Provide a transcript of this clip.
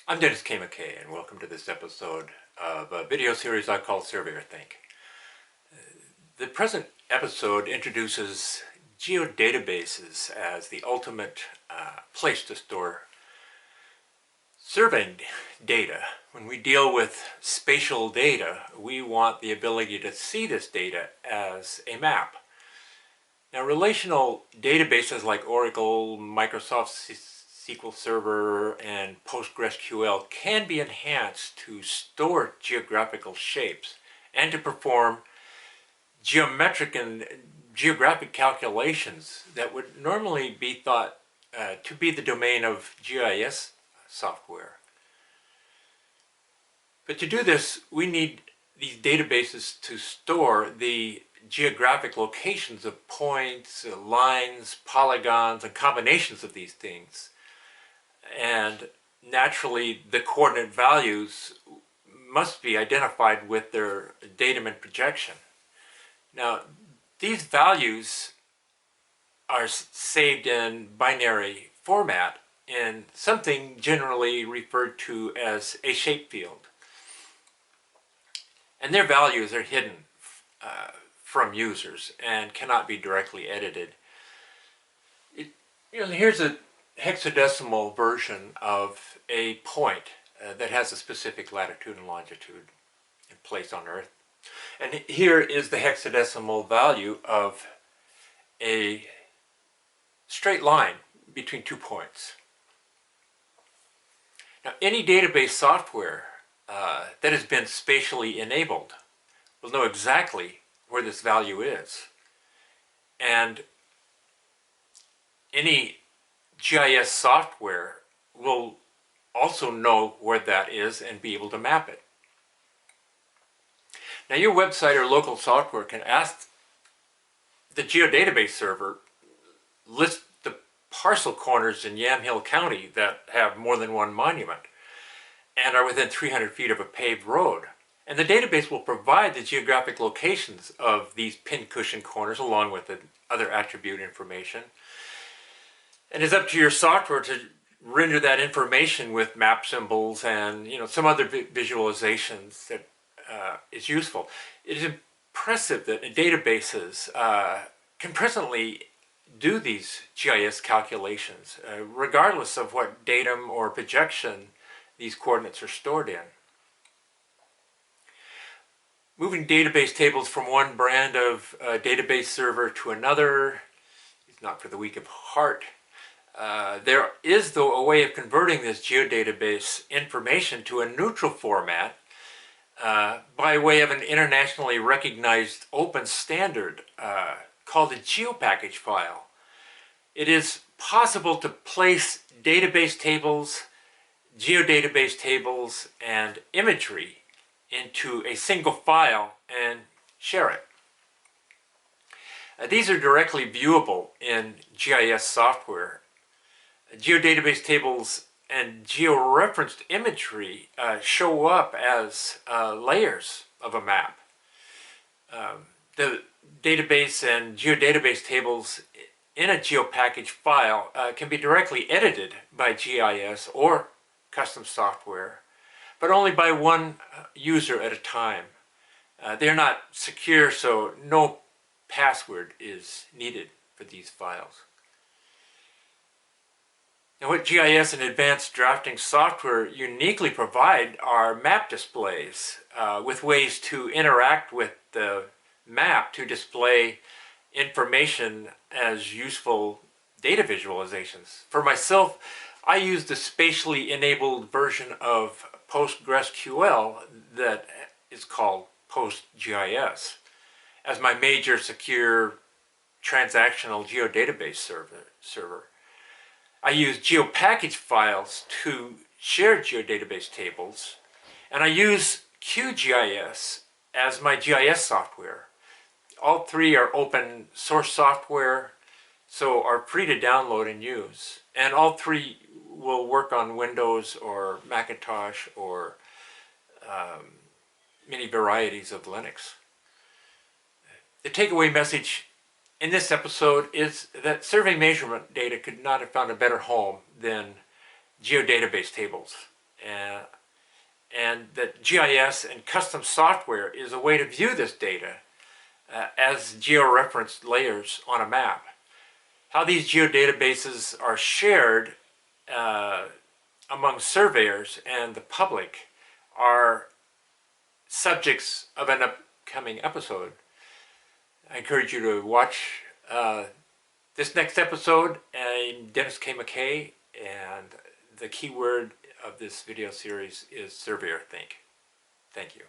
I'm Dennis K. McKay, and welcome to this episode of a video series I call SurveyorThink. The present episode introduces geodatabases as the ultimate place to store surveying data. When we deal with spatial data, we want the ability to see this data as a map. Now, relational databases like Oracle, Microsoft SQL Server, and PostgreSQL can be enhanced to store geographical shapes and to perform geometric and geographic calculations that would normally be thought to be the domain of GIS software. But to do this, we need these databases to store the geographic locations of points, lines, polygons, and combinations of these things. And naturally, the coordinate values must be identified with their datum and projection. Now, these values are saved in binary format in something generally referred to as a shape field. And their values are hidden from users and cannot be directly edited. Here's a hexadecimal version of a point that has a specific latitude and longitude and place on Earth. And here is the hexadecimal value of a straight line between 2 points. Now, any database software that has been spatially enabled will know exactly where this value is. And any GIS software will also know where that is and be able to map it. Now, your website or local software can ask the geodatabase server list the parcel corners in Yamhill County that have more than one monument and are within 300 feet of a paved road. And the database will provide the geographic locations of these pincushion corners along with the other attribute information. And it's up to your software to render that information with map symbols and some other visualizations that is useful. It is impressive that databases can presently do these GIS calculations, regardless of what datum or projection these coordinates are stored in. Moving database tables from one brand of database server to another is not for the weak of heart. There is, though, a way of converting this geodatabase information to a neutral format by way of an internationally recognized open standard called a geopackage file. It is possible to place database tables, geodatabase tables, and imagery into a single file and share it. These are directly viewable in GIS software. Geodatabase tables and georeferenced imagery show up as layers of a map. The database and geodatabase tables in a geopackage file can be directly edited by GIS or custom software, but only by one user at a time. They're not secure, so no password is needed for these files. Now, what GIS and advanced drafting software uniquely provide are map displays with ways to interact with the map to display information as useful data visualizations. For myself, I use the spatially enabled version of PostgreSQL that is called PostGIS as my major secure transactional geodatabase server. I use geopackage files to share geodatabase tables, and I use QGIS as my GIS software. All three are open source software, so are free to download and use. And all three will work on Windows or Macintosh or many varieties of Linux. The takeaway message in this episode is that survey measurement data could not have found a better home than geodatabase tables and that GIS and custom software is a way to view this data as georeferenced layers on a map. How these geodatabases are shared among surveyors and the public are subjects of an upcoming episode. I encourage you to watch this next episode. I'm Dennis K. McKay, and the key word of this video series is SurveyorThink. Thank you.